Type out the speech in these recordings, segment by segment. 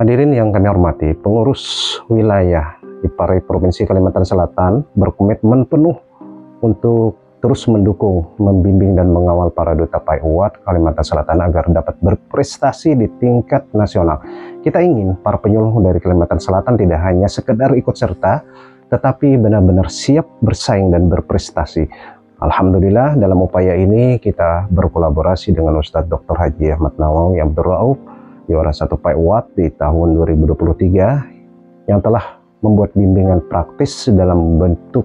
Hadirin yang kami hormati, pengurus wilayah IPARI Provinsi Kalimantan Selatan berkomitmen penuh untuk terus mendukung, membimbing dan mengawal para duta PAI Award Kalimantan Selatan agar dapat berprestasi di tingkat nasional. Kita ingin para penyuluh dari Kalimantan Selatan tidak hanya sekedar ikut serta, tetapi benar-benar siap bersaing dan berprestasi. Alhamdulillah, dalam upaya ini kita berkolaborasi dengan Ustadz Dr. Haji Ahmad Nawawi Abdul Rauf, juara 1 PAI Award di tahun 2023, yang telah membuat bimbingan praktis dalam bentuk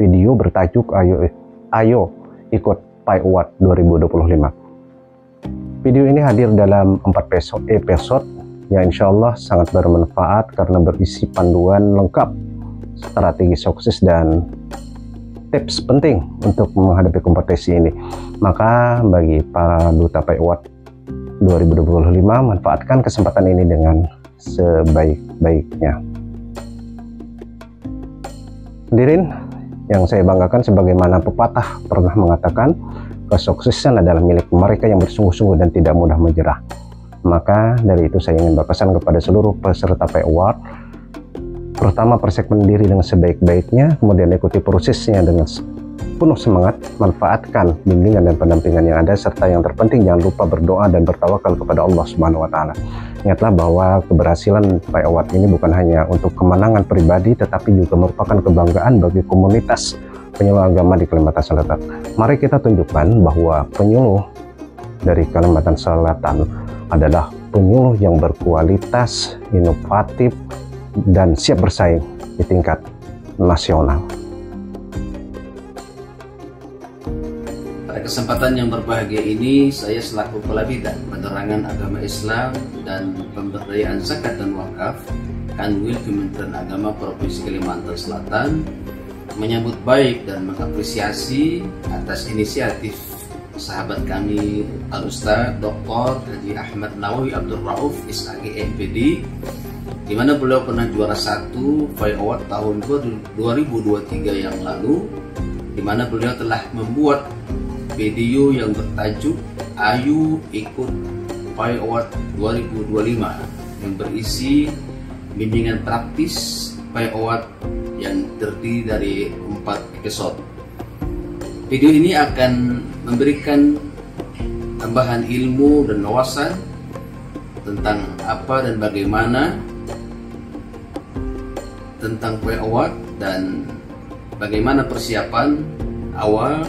video bertajuk Ayo Ikut PAI Award 2025. Video ini hadir dalam 4 episode yang insya Allah sangat bermanfaat karena berisi panduan lengkap, strategi sukses dan tips penting untuk menghadapi kompetisi ini. Maka bagi para duta PAI Award 2025, manfaatkan kesempatan ini dengan sebaik-baiknya. Hadirin yang saya banggakan, sebagaimana pepatah pernah mengatakan, kesuksesan adalah milik mereka yang bersungguh-sungguh dan tidak mudah menyerah. Maka dari itu saya ingin berpesan kepada seluruh peserta PAI Award, pertama, persiapkan diri dengan sebaik-baiknya, kemudian ikuti prosesnya dengan penuh semangat, manfaatkan bimbingan dan pendampingan yang ada, serta yang terpenting jangan lupa berdoa dan bertawakal kepada Allah Subhanahu wa Ta'ala. Ingatlah bahwa keberhasilan PAI Award ini bukan hanya untuk kemenangan pribadi, tetapi juga merupakan kebanggaan bagi komunitas penyuluh agama di Kalimantan Selatan. Mari kita tunjukkan bahwa penyuluh dari Kalimantan Selatan adalah penyuluh yang berkualitas, inovatif, dan siap bersaing di tingkat nasional. Pada kesempatan yang berbahagia ini, saya selaku Kepala Bidang Penerangan Agama Islam dan Pemberdayaan Zakat dan Wakaf Kanwil Kementerian Agama Provinsi Kalimantan Selatan menyambut baik dan mengapresiasi atas inisiatif sahabat kami Al-Ustadz Dr. Haji Ahmad Nawawi Abdul Rauf SAG MPD, di mana beliau pernah juara 1 PAI Award tahun 2023 yang lalu, di mana beliau telah membuat video yang bertajuk Ayo Ikut PAI Award 2025 yang berisi bimbingan praktis PAI Award yang terdiri dari 4 episode. Video ini akan memberikan tambahan ilmu dan wawasan tentang apa dan bagaimana tentang PAI Award dan bagaimana persiapan awal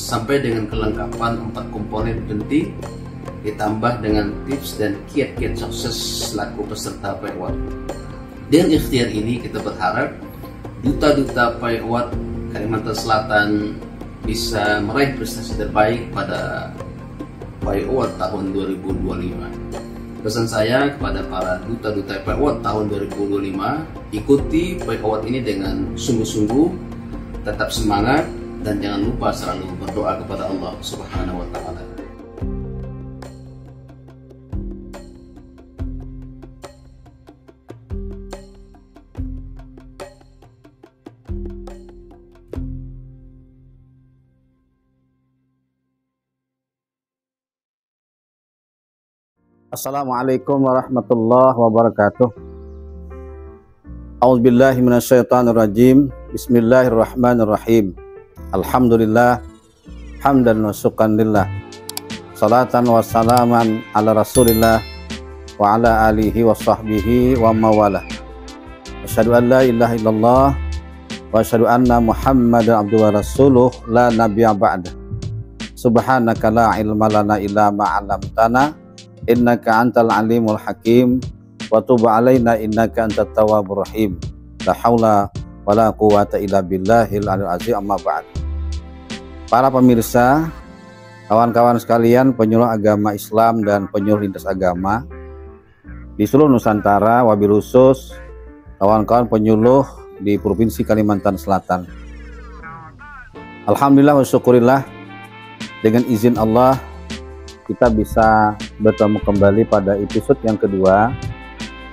sampai dengan kelengkapan 4 komponen penting, ditambah dengan tips dan kiat-kiat sukses selaku peserta PAI Award. Dengan ikhtiar ini kita berharap duta-duta PAI Award Kalimantan Selatan bisa meraih prestasi terbaik pada PAI Award tahun 2025. Pesan saya kepada para duta-duta PAI Award tahun 2025, ikuti PAI Award ini dengan sungguh-sungguh, tetap semangat, dan jangan lupa selalu berdoa kepada Allah Subhanahu wa Ta'ala. Assalamualaikum warahmatullahi wabarakatuh. A'udzubillahi minasyaitonirrajim. Bismillahirrahmanirrahim. Alhamdulillah, hamdan wa syukran lillah, salatan wa salaman ala rasulillah wa ala alihi wa sahbihi wa mawala. Asyhadu an la ilaha illallah wa asyhadu anna muhammadan abduhu wa rasuluh la nabiyya ba'da. Subhanaka la ilma lana illa ma 'allamtana innaka antal alimul hakim wa tub alaina innaka antat tawwabur rahim. La haula wala quwata illa billahil aliyil azim, amma ba'd. Para pemirsa, kawan-kawan sekalian penyuluh agama Islam dan penyuluh lintas agama di seluruh Nusantara, wabil khusus kawan-kawan penyuluh di Provinsi Kalimantan Selatan. Alhamdulillah wa syukurillah, dengan izin Allah kita bisa bertemu kembali pada episode yang kedua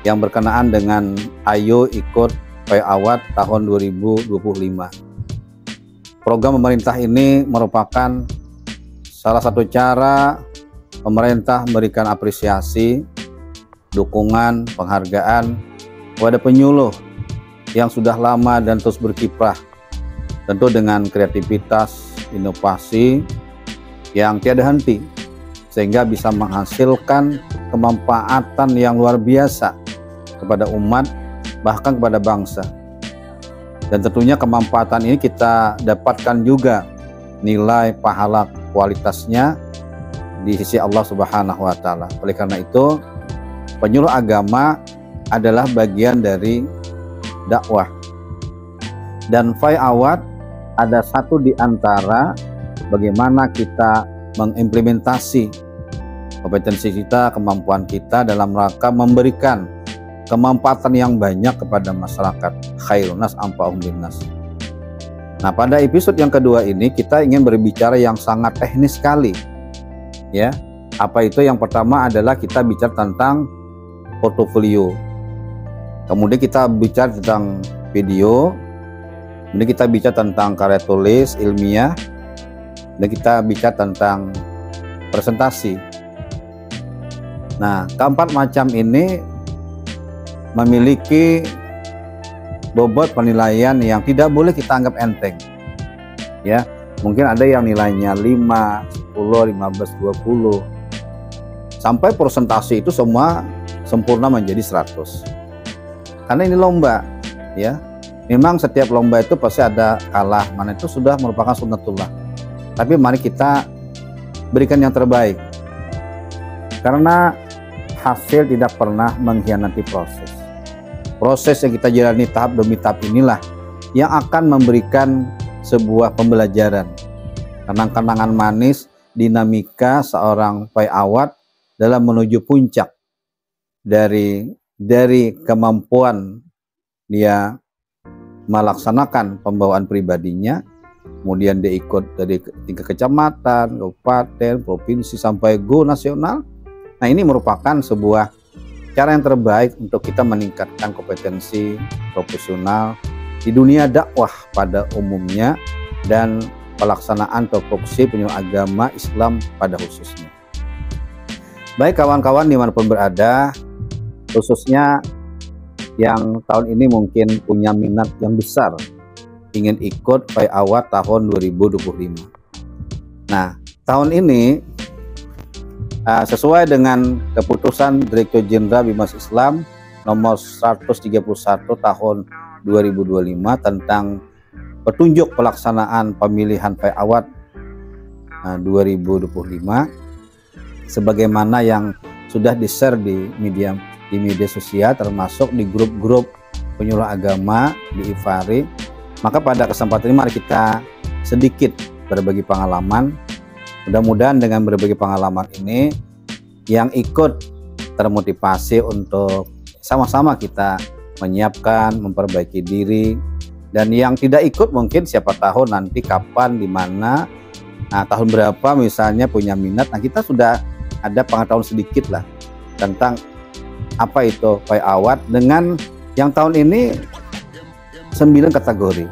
yang berkenaan dengan Ayo Ikut PAI Award tahun 2025. Program pemerintah ini merupakan salah satu cara pemerintah memberikan apresiasi dukungan, penghargaan kepada penyuluh yang sudah lama dan terus berkiprah, tentu dengan kreativitas, inovasi yang tiada henti, sehingga bisa menghasilkan kemanfaatan yang luar biasa kepada umat, bahkan kepada bangsa. Dan tentunya kemanfaatan ini kita dapatkan juga nilai pahala kualitasnya di sisi Allah Subhanahu wa Ta'ala. Oleh karena itu, penyuluh agama adalah bagian dari dakwah. Dan Fai Awad ada satu di antara bagaimana kita mengimplementasi kompetensi kita, kemampuan kita dalam rangka memberikan kemanfaatan yang banyak kepada masyarakat. Khairun nas anfa'uhum linnas. Nah, pada episode yang kedua ini kita ingin berbicara yang sangat teknis sekali. Ya, apa itu? Yang pertama adalah kita bicara tentang portofolio. Kemudian kita bicara tentang video. Kemudian kita bicara tentang karya tulis ilmiah. Dan kita bicara tentang presentasi. Nah, keempat macam ini memiliki bobot penilaian yang tidak boleh kita anggap enteng. Ya, mungkin ada yang nilainya 5, 10, 15, 20. Sampai persentase itu semua sempurna menjadi 100. Karena ini lomba, ya. Memang setiap lomba itu pasti ada kalah, mana itu sudah merupakan sunnatullah. Tapi mari kita berikan yang terbaik. Karena hasil tidak pernah mengkhianati proses. Proses yang kita jalani tahap demi tahap inilah yang akan memberikan sebuah pembelajaran. Kenang-kenangan manis, dinamika seorang Fai Awad dalam menuju puncak dari kemampuan dia melaksanakan pembawaan pribadinya, kemudian dia ikut dari tingkat kecamatan, kabupaten, provinsi sampai go nasional. Nah, ini merupakan sebuah cara yang terbaik untuk kita meningkatkan kompetensi profesional di dunia dakwah pada umumnya dan pelaksanaan topoksi penyuluh agama Islam pada khususnya. Baik kawan-kawan dimanapun berada, khususnya yang tahun ini mungkin punya minat yang besar ingin ikut Fai Awad tahun 2025. Nah, tahun ini sesuai dengan keputusan Direktur Jenderal Bimas Islam nomor 131 tahun 2025 tentang petunjuk pelaksanaan pemilihan Fai Awad 2025, sebagaimana yang sudah di-share di media sosial, termasuk di grup-grup penyuluh agama di IFARI. Maka pada kesempatan ini mari kita sedikit berbagi pengalaman. Mudah-mudahan dengan berbagi pengalaman ini yang ikut termotivasi untuk sama-sama kita menyiapkan, memperbaiki diri. Dan yang tidak ikut mungkin siapa tahu nanti kapan, di mana, nah tahun berapa misalnya punya minat. Nah, kita sudah ada pengetahuan sedikit lah tentang apa itu Fai Awad dengan yang tahun ini 9 kategori.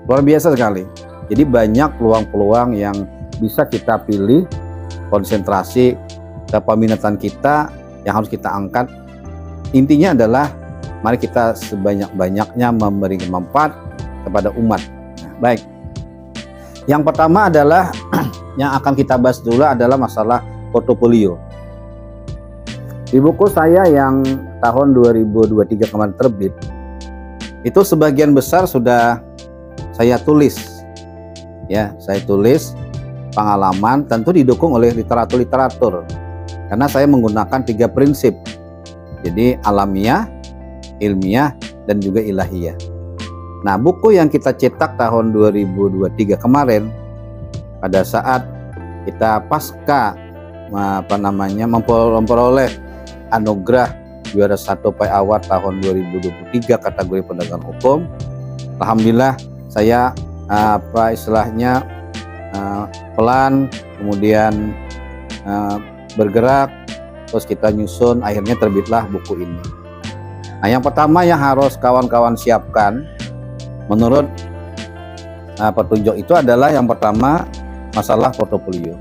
Luar biasa sekali. Jadi banyak peluang-peluang yang bisa kita pilih, konsentrasi kepeminatan kita yang harus kita angkat. Intinya adalah mari kita sebanyak-banyaknya memberi manfaat kepada umat. Nah, baik. Yang pertama adalah yang akan kita bahas dulu adalah masalah portofolio. Di buku saya yang tahun 2023 kemarin terbit, itu sebagian besar sudah saya tulis. Ya, saya tulis pengalaman, tentu didukung oleh literatur-literatur. Karena saya menggunakan 3 prinsip. Jadi alamiah, ilmiah, dan juga ilahiyah. Nah, buku yang kita cetak tahun 2023 kemarin, pada saat kita pasca memperoleh anugerah juara 1 Fai Awad tahun 2023 kategori penegakan hukum, alhamdulillah saya pelan kemudian bergerak, terus kita nyusun, akhirnya terbitlah buku ini. Nah, yang pertama yang harus kawan-kawan siapkan menurut petunjuk itu adalah yang pertama masalah portofolio.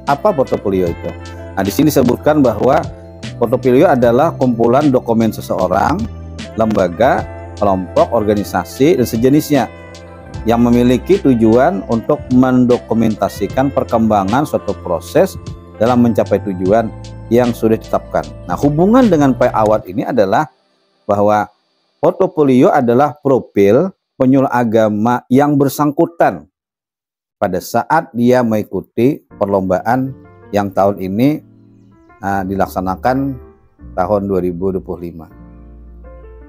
Apa portofolio itu? Nah, di sini disebutkan bahwa Portofolio adalah kumpulan dokumen seseorang, lembaga, kelompok, organisasi, dan sejenisnya yang memiliki tujuan untuk mendokumentasikan perkembangan suatu proses dalam mencapai tujuan yang sudah ditetapkan. Nah, hubungan dengan PAI-Award ini adalah bahwa portofolio adalah profil penyuluh agama yang bersangkutan pada saat dia mengikuti perlombaan yang tahun ini dilaksanakan tahun 2025.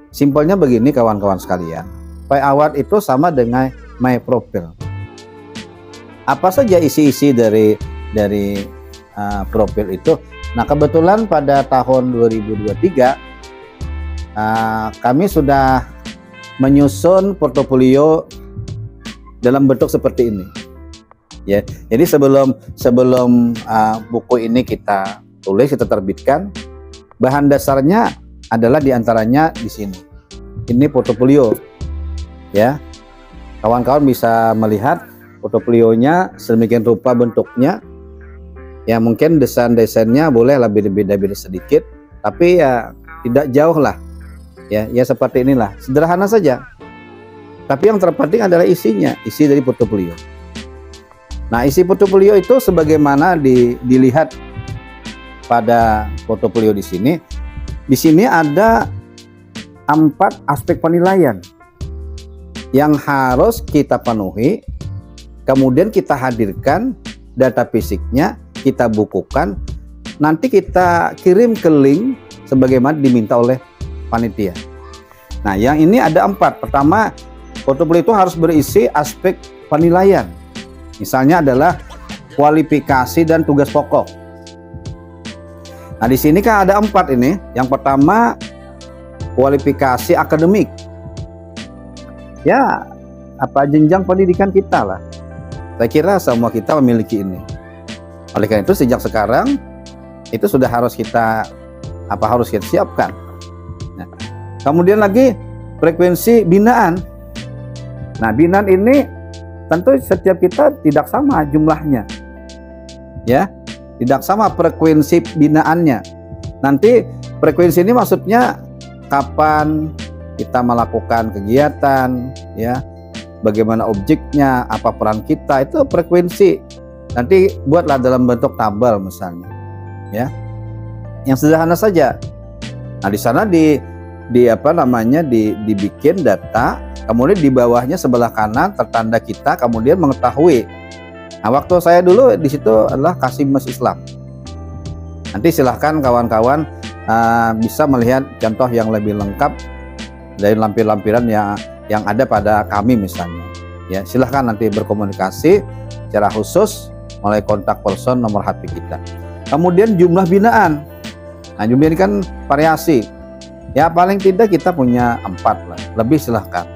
Simpelnya begini kawan-kawan sekalian, PAI-Award itu sama dengan My Profile. Apa saja isi-isi dari profil itu? Nah, kebetulan pada tahun 2023 kami sudah menyusun portofolio dalam bentuk seperti ini. Ya, jadi sebelum buku ini kita tulis, kita terbitkan, bahan dasarnya adalah diantaranya di sini. Ini portofolio, ya. Kawan-kawan bisa melihat portofolionya sedemikian rupa bentuknya. Ya, mungkin desain-desainnya boleh lebih beda-beda sedikit, tapi ya tidak jauh lah. Ya seperti inilah, sederhana saja. Tapi yang terpenting adalah isinya, isi dari portofolio. Nah, isi portofolio itu sebagaimana dilihat pada portofolio di sini. Di sini ada 4 aspek penilaian yang harus kita penuhi, kemudian kita hadirkan data fisiknya, kita bukukan, nanti kita kirim ke link sebagaimana diminta oleh panitia. Nah, yang ini ada 4. Pertama, portofolio itu harus berisi aspek penilaian. Misalnya adalah kualifikasi dan tugas pokok. Nah, di sini kan ada 4 ini. Yang pertama, kualifikasi akademik. Ya, apa jenjang pendidikan kita lah. Saya kira semua kita memiliki ini. Oleh karena itu sejak sekarang itu sudah harus kita siapkan. Nah, kemudian lagi frekuensi binaan. Nah, binaan ini tentu setiap kita tidak sama jumlahnya, ya, tidak sama frekuensi binaannya. Nanti frekuensi ini maksudnya kapan kita melakukan kegiatan, ya, bagaimana objeknya, apa peran kita, itu frekuensi. Nanti buatlah dalam bentuk tabel misalnya, ya, yang sederhana saja. Nah, di sana dibikin data. Kemudian di bawahnya sebelah kanan tertanda kita, kemudian mengetahui. Nah, waktu saya dulu di situ adalah Qasim Masjid Islam. Nanti silahkan kawan-kawan bisa melihat contoh yang lebih lengkap dari lampiran-lampiran yang ada pada kami misalnya. Ya, silahkan nanti berkomunikasi secara khusus melalui kontak person nomor HP kita. Kemudian jumlah binaan. Nah, jumlah ini kan variasi. Ya, paling tidak kita punya 4 lah, lebih silahkan.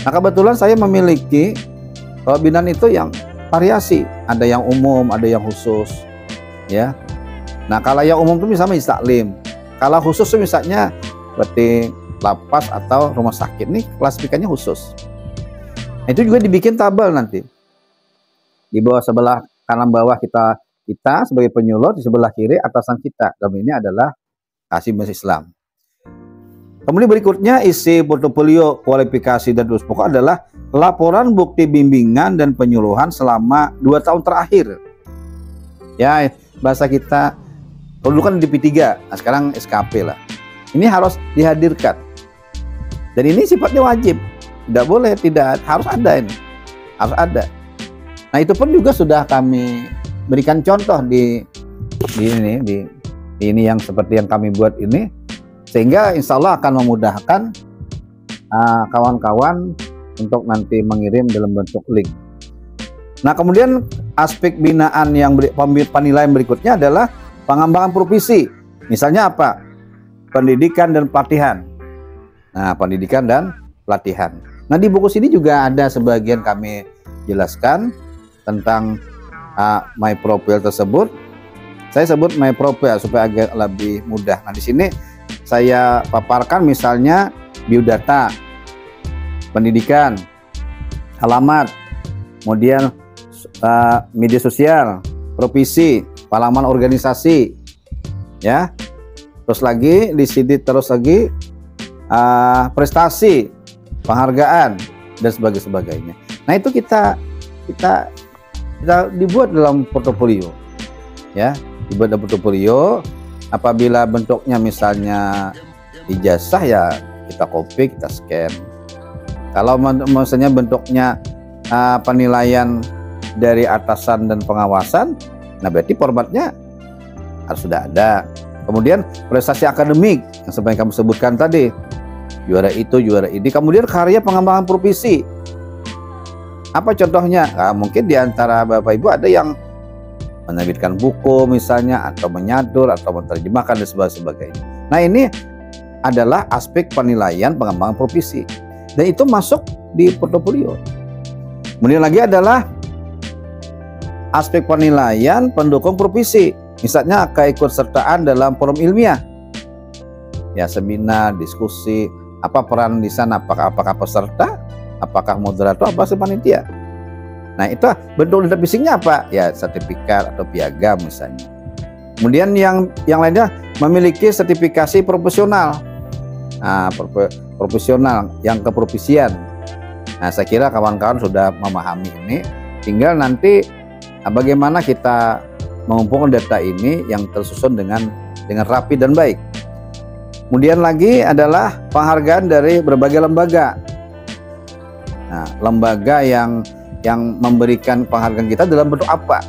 Nah, kebetulan saya memiliki binaan itu yang variasi, ada yang umum, ada yang khusus, ya. Nah, kalau yang umum itu misalnya taklim, kalau khusus itu misalnya seperti lapas atau rumah sakit, ini klasifikasinya khusus. Nah, itu juga dibikin tabel nanti di bawah sebelah kanan bawah kita sebagai penyuluh, di sebelah kiri atasan kita. Dalam ini adalah Qasim Masjid Islam. Kemudian berikutnya isi portofolio kualifikasi dan tugas pokok adalah laporan bukti bimbingan dan penyuluhan selama 2 tahun terakhir. Ya, bahasa kita dulu kan di P3, nah sekarang SKP lah. Ini harus dihadirkan. Dan ini sifatnya wajib. Tidak boleh, tidak, harus ada ini. Harus ada. Nah, itu pun juga sudah kami berikan contoh di ini yang seperti yang kami buat ini. Sehingga insya Allah akan memudahkan kawan-kawan untuk nanti mengirim dalam bentuk link. Nah, kemudian aspek binaan yang penilaian berikutnya adalah pengembangan profesi. Misalnya apa? Pendidikan dan pelatihan. Nah, pendidikan dan pelatihan. Nah, di buku sini juga ada sebagian kami jelaskan tentang My Profile tersebut. Saya sebut My Profile supaya agak lebih mudah. Nah, di sini saya paparkan misalnya biodata, pendidikan, alamat, kemudian media sosial, profesi, halaman organisasi, ya. terus lagi di sini, terus lagi prestasi, penghargaan dan sebagainya. Nah itu kita dibuat dalam portofolio, ya, dibuat dalam portofolio. Apabila bentuknya misalnya ijazah, ya kita copy, kita scan. Kalau misalnya bentuknya penilaian dari atasan dan pengawasan, nah berarti formatnya harus sudah ada. Kemudian prestasi akademik yang seperti kamu sebutkan tadi, juara itu, juara ini. Kemudian karya pengembangan profesi. Apa contohnya? Nah, mungkin di antara Bapak Ibu ada yang menerbitkan buku misalnya, atau menyadur, atau menerjemahkan dan sebagainya. Nah ini adalah aspek penilaian pengembangan profesi, dan itu masuk di portofolio. Kemudian lagi adalah aspek penilaian pendukung profesi, misalnya keikutsertaan dalam forum ilmiah, ya, seminar, diskusi, apa peran di sana, apakah peserta, apakah moderator, apa panitia. Nah itu bentuk leader fisiknya apa? Ya sertifikat atau piagam misalnya. Kemudian yang lainnya memiliki sertifikasi profesional. Nah, profesional yang keprofesian. Nah saya kira kawan-kawan sudah memahami ini. Tinggal nanti bagaimana kita mengumpulkan data ini yang tersusun dengan rapi dan baik. Kemudian lagi adalah penghargaan dari berbagai lembaga. Nah, lembaga yang memberikan penghargaan kita dalam bentuk apa?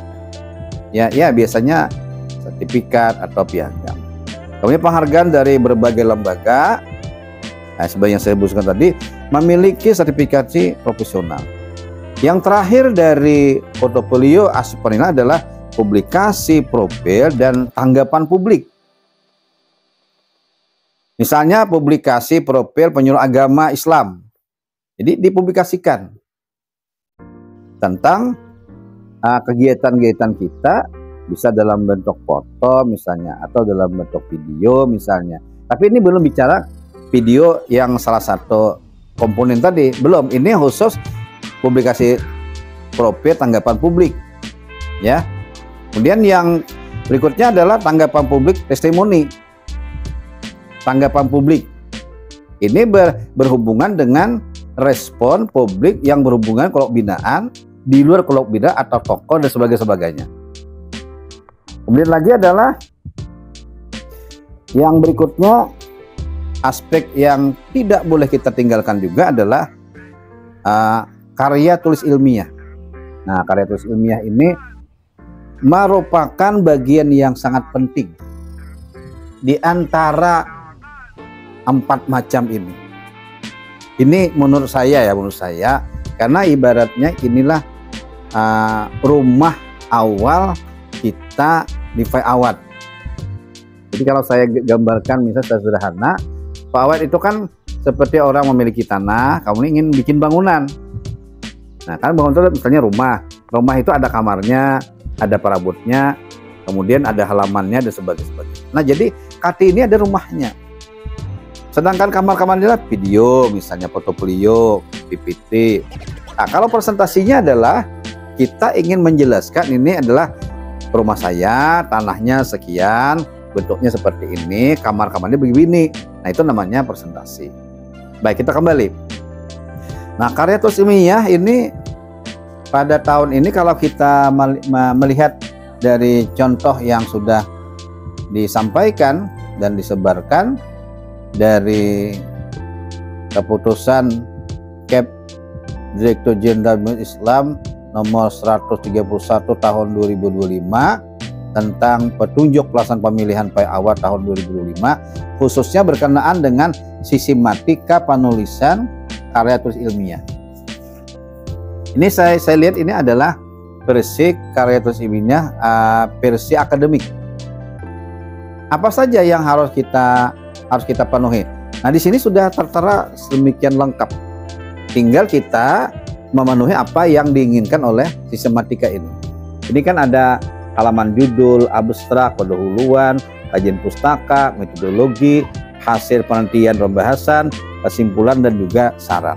Ya biasanya sertifikat atau piagam. Kemudian penghargaan dari berbagai lembaga, nah, seperti yang saya sebutkan tadi, memiliki sertifikasi profesional. Yang terakhir dari portofolio aspek penilaian adalah publikasi, profil, dan tanggapan publik. Misalnya publikasi profil penyuluh agama Islam. Jadi dipublikasikan tentang kegiatan-kegiatan kita, bisa dalam bentuk foto misalnya, atau dalam bentuk video misalnya. Tapi ini belum bicara video yang salah satu komponen tadi, belum. Ini khusus publikasi profil tanggapan publik, ya. Kemudian yang berikutnya adalah tanggapan publik testimoni. Tanggapan publik ini berhubungan dengan respon publik yang berhubungan kelompok binaan, di luar kelompok bina atau tokoh dan sebagainya. Kemudian lagi adalah yang berikutnya, aspek yang tidak boleh kita tinggalkan juga adalah karya tulis ilmiah. Nah, karya tulis ilmiah ini merupakan bagian yang sangat penting di antara 4 macam ini. Ini menurut saya, karena ibaratnya inilah rumah awal kita di Pak Awad. Jadi kalau saya gambarkan misalnya secara sederhana, Pak Awad itu kan seperti orang memiliki tanah, kamu ingin bikin bangunan. Nah kan bangunan itu misalnya rumah itu ada kamarnya, ada perabotnya, kemudian ada halamannya dan sebagainya. Nah jadi KT ini ada rumahnya. Sedangkan kamar-kamarnya adalah video, misalnya portofolio, PPT. Nah, kalau presentasinya adalah kita ingin menjelaskan ini adalah rumah saya, tanahnya sekian, bentuknya seperti ini, kamar-kamarnya begini. Nah, itu namanya presentasi. Baik, kita kembali. Nah, karya tulis ilmiah ini pada tahun ini kalau kita melihat dari contoh yang sudah disampaikan dan disebarkan dari keputusan Kep Direktur Jenderal Islam nomor 131 tahun 2025 tentang petunjuk pelaksanaan pemilihan Pak Awad tahun 2025, khususnya berkenaan dengan sistematika penulisan karya tulis ilmiah. Ini saya lihat ini adalah versi karya tulis ilmiah versi akademik. Apa saja yang harus kita penuhi? Nah, di sini sudah tertera sedemikian lengkap. Tinggal kita memenuhi apa yang diinginkan oleh sistematika ini. Ini kan ada halaman judul, abstrak, pendahuluan, kajian pustaka, metodologi, hasil penelitian pembahasan, kesimpulan dan juga syarat.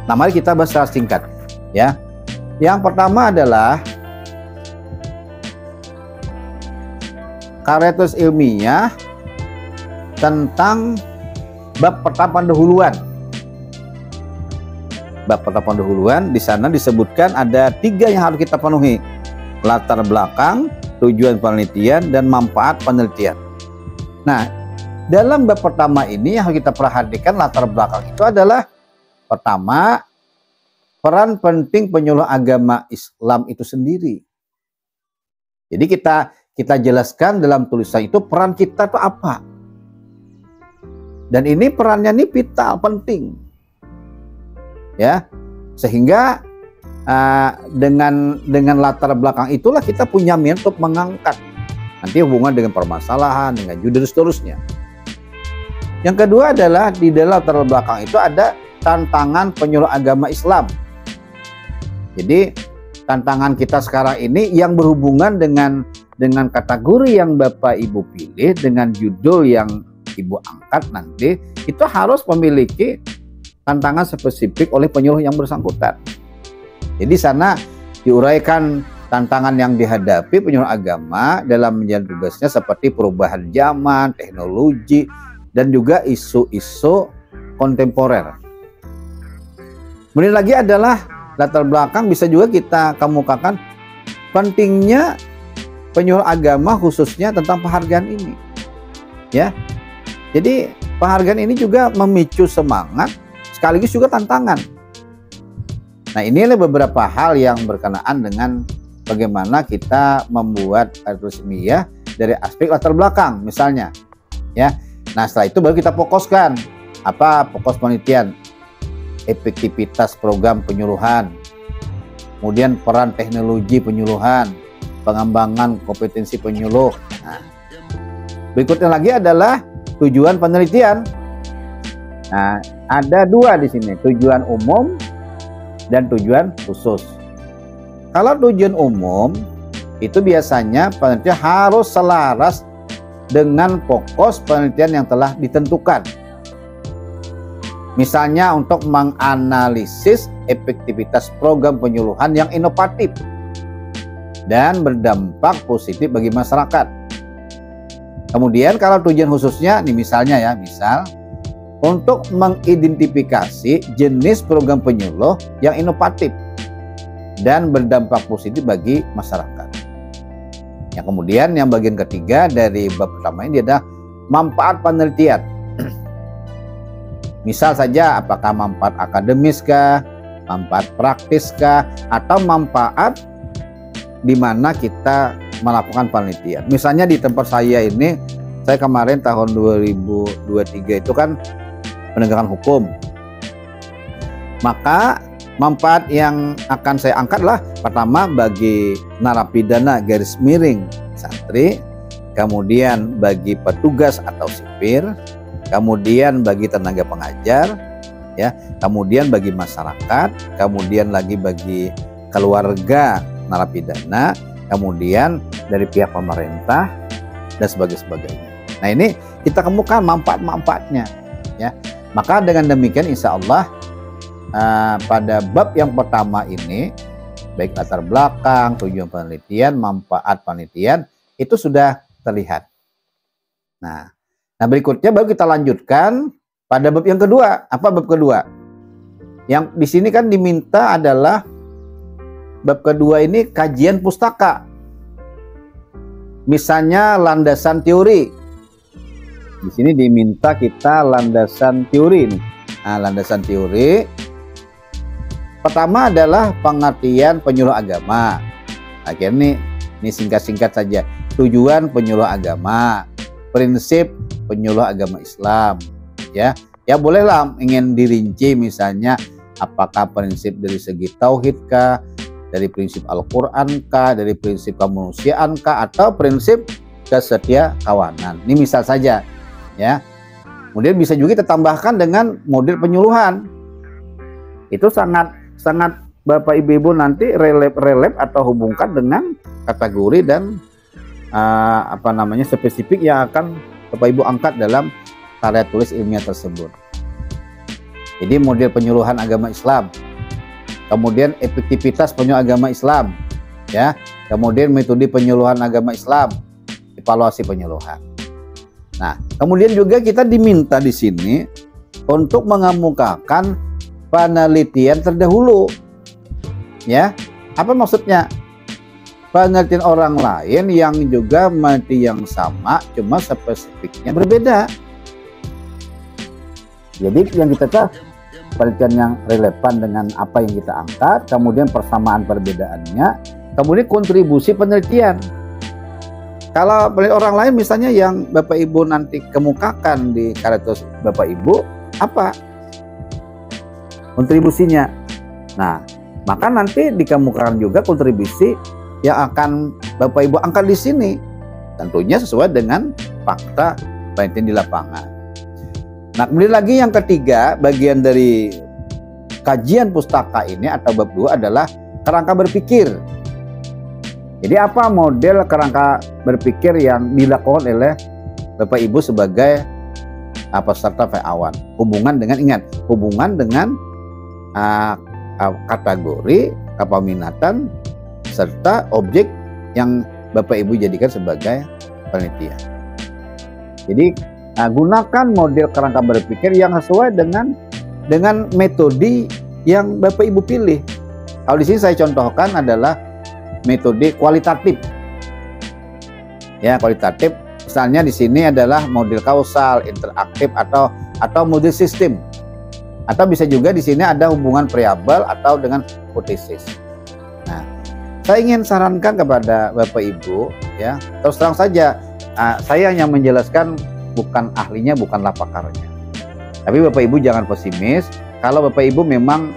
Nah, mari kita bahas secara singkat, ya. Yang pertama adalah karya tulis ilmiah tentang bab pertama pendahuluan. Bab pertama pendahuluan di sana disebutkan ada 3 yang harus kita penuhi: latar belakang, tujuan penelitian, dan manfaat penelitian. Nah, dalam bab pertama ini yang harus kita perhatikan latar belakang itu adalah pertama, peran penting penyuluh agama Islam itu sendiri. Jadi kita jelaskan dalam tulisan itu peran kita itu apa. Dan ini perannya ini vital, penting. Ya. Sehingga dengan latar belakang itulah kita punya niat untuk mengangkat nanti hubungan dengan permasalahan, dengan judul seterusnya. Yang kedua adalah di dalam latar belakang itu ada tantangan penyuluh agama Islam. Jadi tantangan kita sekarang ini yang berhubungan dengan kategori yang Bapak Ibu pilih, dengan judul yang Ibu angkat nanti, itu harus memiliki tantangan spesifik oleh penyuluh yang bersangkutan. Jadi sana diuraikan tantangan yang dihadapi penyuluh agama dalam menjalani tugasnya seperti perubahan zaman, teknologi, dan juga isu-isu kontemporer. Kemudian lagi adalah latar belakang, bisa juga kita kemukakan pentingnya penyuluh agama khususnya tentang penghargaan ini. Ya. Jadi penghargaan ini juga memicu semangat sekaligus juga tantangan. Nah, inilah beberapa hal yang berkenaan dengan bagaimana kita membuat tulis ilmiah dari aspek latar belakang misalnya. Ya. Nah, setelah itu baru kita fokuskan apa fokus penelitian, efektivitas program penyuluhan, kemudian peran teknologi penyuluhan, pengembangan kompetensi penyuluh. Nah, berikutnya lagi adalah tujuan penelitian. Nah, ada 2 di sini, tujuan umum dan tujuan khusus. Kalau tujuan umum itu biasanya penelitian harus selaras dengan fokus penelitian yang telah ditentukan. Misalnya untuk menganalisis efektivitas program penyuluhan yang inovatif dan berdampak positif bagi masyarakat. Kemudian kalau tujuan khususnya, nih misalnya ya, misal untuk mengidentifikasi jenis program penyuluh yang inovatif dan berdampak positif bagi masyarakat. Yang kemudian yang bagian ketiga dari bab pertama ini adalah manfaat penelitian. Misal saja apakah manfaat akademis kah, manfaat praktis kah, atau manfaat di mana kita melakukan penelitian. Misalnya di tempat saya ini, saya kemarin tahun 2023 itu kan penegakan hukum. Maka manfaat yang akan saya angkat adalah pertama bagi narapidana garis miring santri, kemudian bagi petugas atau sipir, kemudian bagi tenaga pengajar, ya, kemudian bagi masyarakat, kemudian lagi bagi keluarga narapidana, kemudian dari pihak pemerintah dan sebagainya. Nah, ini kita kemukakan manfaat-manfaatnya, ya. Maka dengan demikian insya Allah pada bab yang pertama ini, baik latar belakang, tujuan penelitian, manfaat penelitian itu sudah terlihat. Nah berikutnya baru kita lanjutkan pada bab yang kedua. Apa bab kedua? Yang di sini kan diminta adalah bab kedua ini kajian pustaka. Misalnya landasan teori. Di sini diminta kita landasan teori nih. Nah, landasan teori pertama adalah pengertian penyuluh agama. Akhirnya ini singkat-singkat saja. Tujuan penyuluh agama, prinsip penyuluh agama Islam, ya. Ya bolehlah ingin dirinci misalnya apakah prinsip dari segi tauhid kah, dari prinsip Al-Qur'an kah, dari prinsip kemanusiaan kah, atau prinsip kesetia kawanan. Ini misal saja, ya. Kemudian bisa juga kita tambahkan dengan model penyuluhan. Itu sangat Bapak Ibu nanti relate atau hubungkan dengan kategori dan spesifik yang akan Bapak Ibu angkat dalam karya tulis ilmiah tersebut. Jadi model penyuluhan agama Islam, kemudian efektivitas penyuluh agama Islam, ya, kemudian metode penyuluhan agama Islam, evaluasi penyuluhan. Nah, kemudian juga kita diminta di sini untuk mengemukakan penelitian terdahulu. Ya, apa maksudnya? Penelitian orang lain yang juga meneliti yang sama, cuma spesifiknya berbeda. Jadi yang kita penelitian yang relevan dengan apa yang kita angkat, kemudian persamaan perbedaannya, kemudian kontribusi penelitian. Kalau orang lain misalnya yang Bapak Ibu nanti kemukakan di karya tulis Bapak Ibu, apa kontribusinya? Nah, maka nanti dikemukakan juga kontribusi yang akan Bapak Ibu angkat di sini, tentunya sesuai dengan fakta penelitian di lapangan. Nah, kemudian lagi yang ketiga, bagian dari kajian pustaka ini atau bab 2 adalah kerangka berpikir. Jadi apa model kerangka berpikir yang dilakukan oleh Bapak Ibu sebagai peserta PAWAN? Hubungan dengan kategori kepeminatan serta objek yang Bapak Ibu jadikan sebagai penelitian. Jadi gunakan model kerangka berpikir yang sesuai dengan metode yang Bapak Ibu pilih. Kalau di sini saya contohkan adalah metode kualitatif. Ya, kualitatif. Misalnya di sini adalah model kausal, interaktif atau model sistem. Atau bisa juga di sini ada hubungan variabel atau dengan hipotesis. Nah, saya ingin sarankan kepada Bapak Ibu, ya, terus terang saja, saya hanya menjelaskan, bukan ahlinya, bukanlah pakarnya. Tapi Bapak Ibu jangan pesimis. Kalau Bapak Ibu memang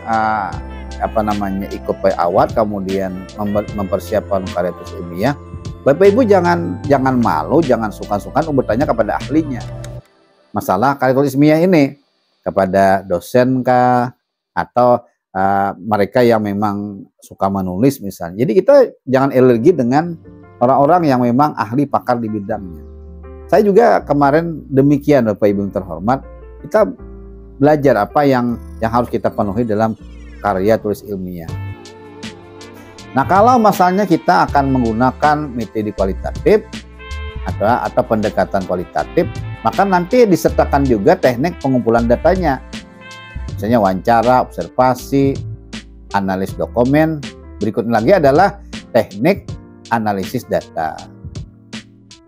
ikut PAWAN, kemudian mempersiapkan karya tulis ilmiah, Bapak Ibu jangan malu, jangan sungkan-sungkan bertanya kepada ahlinya masalah karya tulis ilmiah ini, kepada dosen kah, atau mereka yang memang suka menulis misalnya. Jadi kita jangan alergi dengan orang-orang yang memang ahli pakar di bidangnya. Saya juga kemarin demikian, Bapak Ibu yang terhormat, kita belajar apa yang harus kita penuhi dalam karya tulis ilmiah. Nah, kalau misalnya kita akan menggunakan metode kualitatif atau pendekatan kualitatif, maka nanti disertakan juga teknik pengumpulan datanya. Misalnya wawancara, observasi, analis dokumen. Berikutnya lagi adalah teknik analisis data.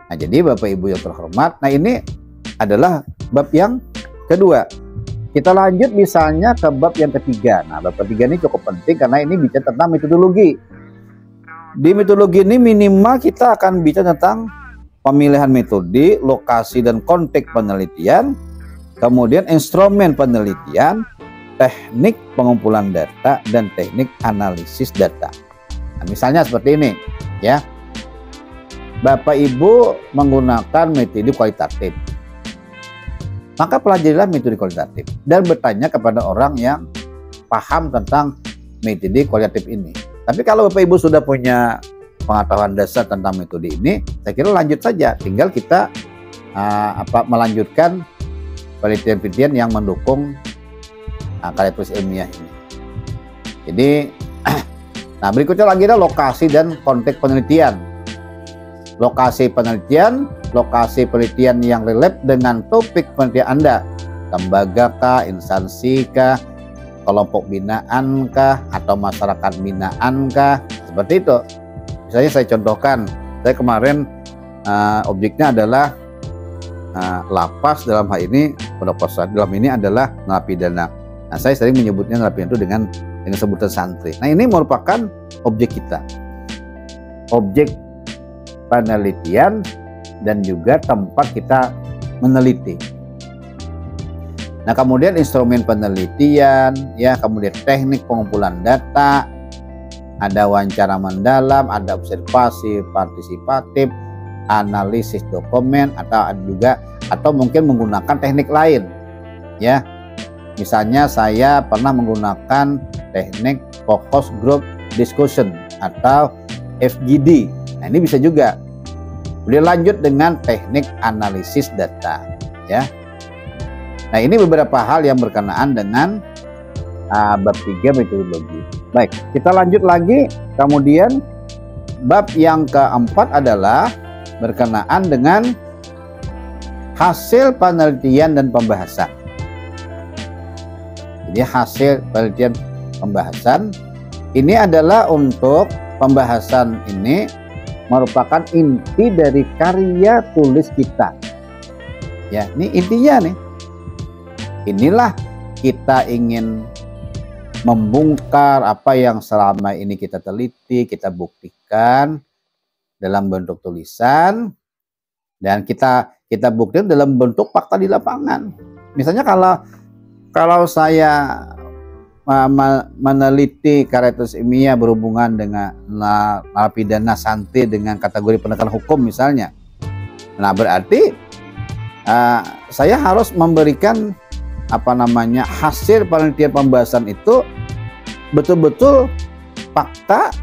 Nah, jadi Bapak Ibu yang terhormat, nah ini adalah bab yang kedua. Kita lanjut misalnya ke bab yang ketiga. Nah, bab ketiga ini cukup penting karena ini bicara tentang metodologi. Di metodologi ini minimal kita akan bicara tentang pemilihan metode, lokasi dan konteks penelitian, kemudian instrumen penelitian, teknik pengumpulan data, dan teknik analisis data. Nah, misalnya seperti ini, ya. Bapak Ibu menggunakan metode kualitatif. Maka pelajarilah metode kualitatif dan bertanya kepada orang yang paham tentang metode kualitatif ini. Tapi kalau Bapak Ibu sudah punya pengetahuan dasar tentang metode ini, saya kira lanjut saja. Tinggal kita melanjutkan penelitian-penelitian yang mendukung karya tulis ilmiah ini. Jadi, nah berikutnya lagi adalah lokasi dan konteks penelitian. Lokasi penelitian yang relate dengan topik penelitian Anda. Lembaga kah, instansi kah, kelompok binaan kah, atau masyarakat binaan kah, seperti itu. Misalnya saya contohkan, saya kemarin objeknya adalah lapas, dalam hal ini pondok pesantren, dalam ini adalah narapidana. Nah, saya sering menyebutnya narapidana itu dengan sebutan santri. Nah, ini merupakan objek kita, objek penelitian dan juga tempat kita meneliti. Nah, kemudian instrumen penelitian, ya, kemudian teknik pengumpulan data, ada wawancara mendalam, ada observasi partisipatif, analisis dokumen, atau mungkin menggunakan teknik lain, ya. Misalnya saya pernah menggunakan teknik focus group discussion atau FGD. Nah, ini bisa juga. Kemudian lanjut dengan teknik analisis data, ya. Nah, ini beberapa hal yang berkenaan dengan bab 3 metodologi. Baik, kita lanjut lagi. Kemudian bab yang keempat adalah berkenaan dengan hasil penelitian dan pembahasan. Jadi hasil penelitian pembahasan ini adalah untuk pembahasan ini merupakan inti dari karya tulis kita. Ya, ini intinya nih. Inilah kita ingin membongkar apa yang selama ini kita teliti, kita buktikan dalam bentuk tulisan, dan kita buktikan dalam bentuk fakta di lapangan. Misalnya kalau saya meneliti karya tulis ilmiah berhubungan dengan narapidana santai dengan kategori penegakan hukum misalnya, nah berarti saya harus memberikan hasil penelitian pembahasan itu betul-betul fakta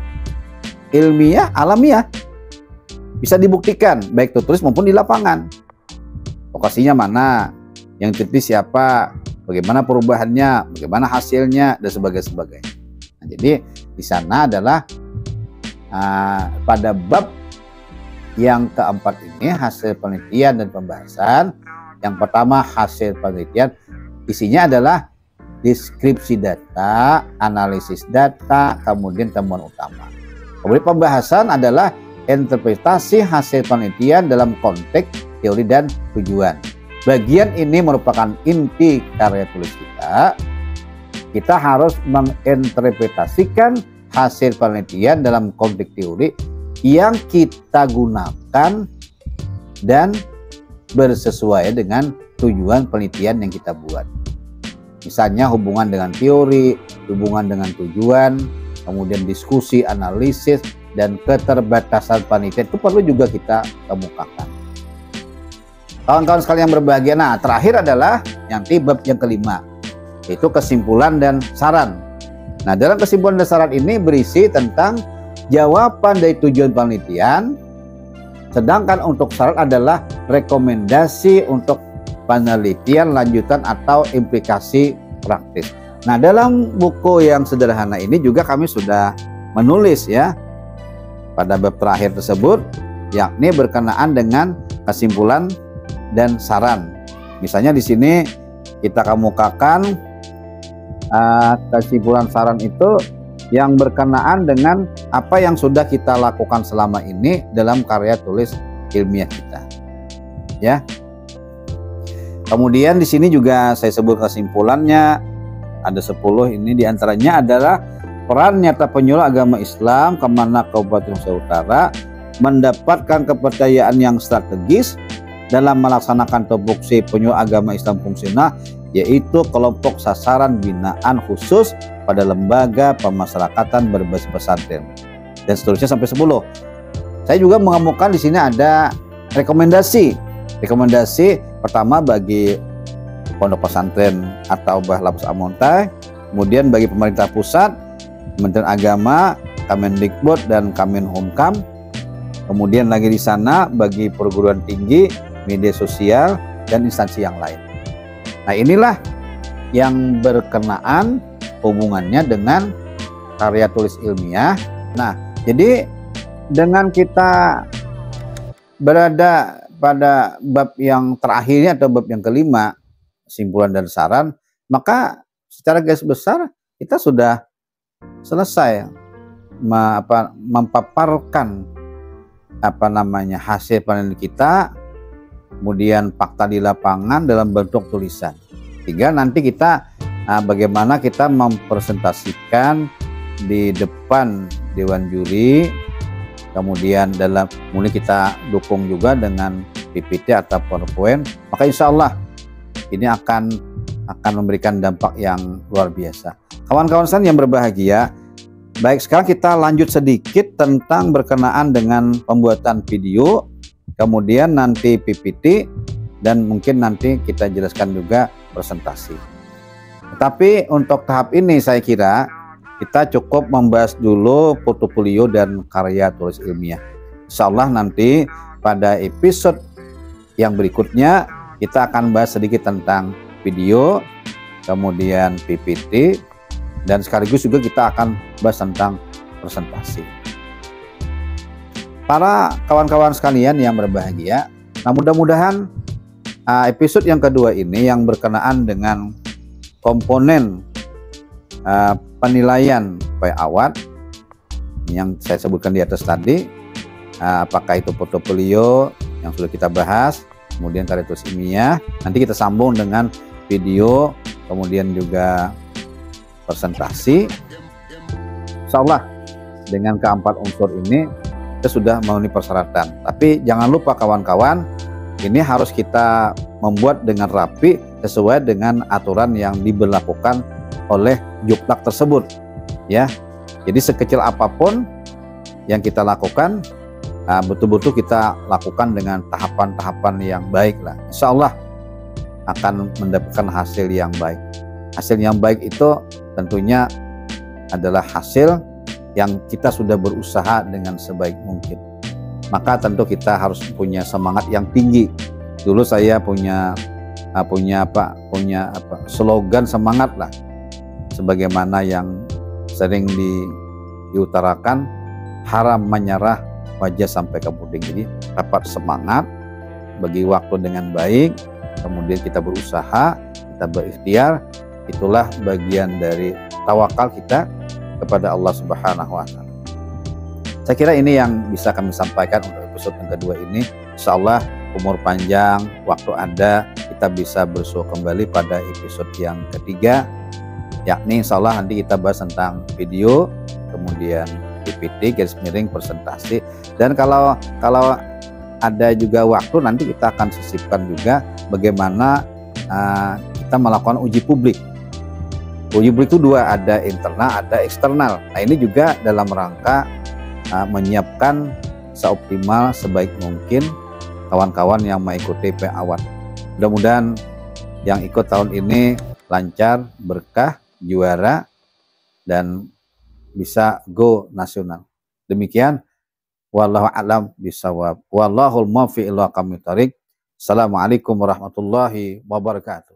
ilmiah alamiah, bisa dibuktikan baik tertulis maupun di lapangan. Lokasinya mana, yang teliti siapa, bagaimana perubahannya, bagaimana hasilnya, dan sebagainya. Nah, jadi di sana adalah pada bab yang keempat ini hasil penelitian dan pembahasan. Yang pertama hasil penelitian, isinya adalah deskripsi data, analisis data, kemudian temuan utama. Kemudian pembahasan adalah interpretasi hasil penelitian dalam konteks teori dan tujuan. Bagian ini merupakan inti karya tulis kita. Kita harus menginterpretasikan hasil penelitian dalam konteks teori yang kita gunakan dan bersesuaian dengan tujuan penelitian yang kita buat. Misalnya hubungan dengan teori, hubungan dengan tujuan, kemudian diskusi, analisis, dan keterbatasan penelitian itu perlu juga kita kemukakan. Kawan-kawan sekalian yang berbahagia, nah terakhir adalah bab yang kelima, yaitu kesimpulan dan saran. Nah, dalam kesimpulan dan saran ini berisi tentang jawaban dari tujuan penelitian, sedangkan untuk saran adalah rekomendasi untuk penelitian lanjutan atau implikasi praktis. Nah, dalam buku yang sederhana ini juga kami sudah menulis ya pada bab terakhir tersebut, yakni berkenaan dengan kesimpulan dan saran. Misalnya di sini kita kemukakan kesimpulan saran itu yang berkenaan dengan apa yang sudah kita lakukan selama ini dalam karya tulis ilmiah kita. Ya. Kemudian di sini juga saya sebut kesimpulannya ada 10. Ini diantaranya adalah peran nyata penyuluh agama Islam Kemenak Kabupaten Nusa Utara mendapatkan kepercayaan yang strategis dalam melaksanakan tupoksi penyuluh agama Islam fungsional, yaitu kelompok sasaran binaan khusus pada lembaga pemasyarakatan berbasis pesantren, dan seterusnya sampai 10. Saya juga mengemukakan di sini ada rekomendasi pertama bagi pondok pesantren atau Bahlabs Amontai, kemudian bagi pemerintah pusat, Kementerian Agama, Kemendikbud dan Kemenhumkam, kemudian lagi di sana bagi perguruan tinggi, media sosial, dan instansi yang lain. Nah, inilah yang berkenaan hubungannya dengan karya tulis ilmiah. Nah, jadi dengan kita berada pada bab yang terakhirnya atau bab yang kelima, kesimpulan dan saran, maka secara garis besar kita sudah selesai memaparkan hasil penelitian kita, kemudian fakta di lapangan dalam bentuk tulisan. Tinggal nanti kita bagaimana kita mempresentasikan di depan dewan juri, kemudian mulai kita dukung juga dengan PPT atau PowerPoint, maka insya Allah ini akan memberikan dampak yang luar biasa. Kawan-kawan sekalian yang berbahagia, baik, sekarang kita lanjut sedikit tentang berkenaan dengan pembuatan video, kemudian nanti PPT, dan mungkin nanti kita jelaskan juga presentasi. Tetapi untuk tahap ini saya kira kita cukup membahas dulu portofolio dan karya tulis ilmiah. Insya Allah nanti pada episode yang berikutnya kita akan bahas sedikit tentang video, kemudian PPT, dan sekaligus juga kita akan bahas tentang presentasi. Para kawan-kawan sekalian yang berbahagia, nah mudah-mudahan Episode yang kedua ini yang berkenaan dengan komponen penilaian PAWAD yang saya sebutkan di atas tadi, apakah itu portofolio yang sudah kita bahas, kemudian karya tulis ilmiah, nanti kita sambung dengan video, kemudian juga presentasi. Insya Allah dengan keempat unsur ini kita sudah memenuhi persyaratan. Tapi jangan lupa kawan-kawan, ini harus kita membuat dengan rapi sesuai dengan aturan yang diberlakukan oleh Juklak tersebut, ya. Jadi sekecil apapun yang kita lakukan, betul-betul kita lakukan dengan tahapan-tahapan yang baik lah. Insya Allah akan mendapatkan hasil yang baik. Hasil yang baik itu tentunya adalah hasil yang kita sudah berusaha dengan sebaik mungkin. Maka tentu kita harus punya semangat yang tinggi. Dulu saya punya slogan semangat lah, sebagaimana yang sering diutarakan, haram menyerah wajah sampai ke puding. Jadi dapat semangat, bagi waktu dengan baik, kemudian kita berusaha, kita berikhtiar. Itulah bagian dari tawakal kita kepada Allah Subhanahu wa Ta'ala. Saya kira ini yang bisa kami sampaikan untuk episode yang kedua ini. Insya Allah umur panjang, waktu ada, kita bisa bersua kembali pada episode yang ketiga, yakni insya Allah nanti kita bahas tentang video, kemudian PPT, garis miring, presentasi, dan kalau ada juga waktu nanti kita akan sisipkan juga bagaimana kita melakukan uji publik. Uji publik itu dua, ada internal, ada eksternal. Nah ini juga dalam rangka menyiapkan seoptimal sebaik mungkin kawan-kawan yang mengikuti PAWAD. Mudah-mudahan yang ikut tahun ini lancar, berkah, juara, dan bisa go nasional. Demikian, wallahu a'lam bishawab. Wallahul muwaffiq ila aqwamit thoriq. Assalamualaikum warahmatullahi wabarakatuh.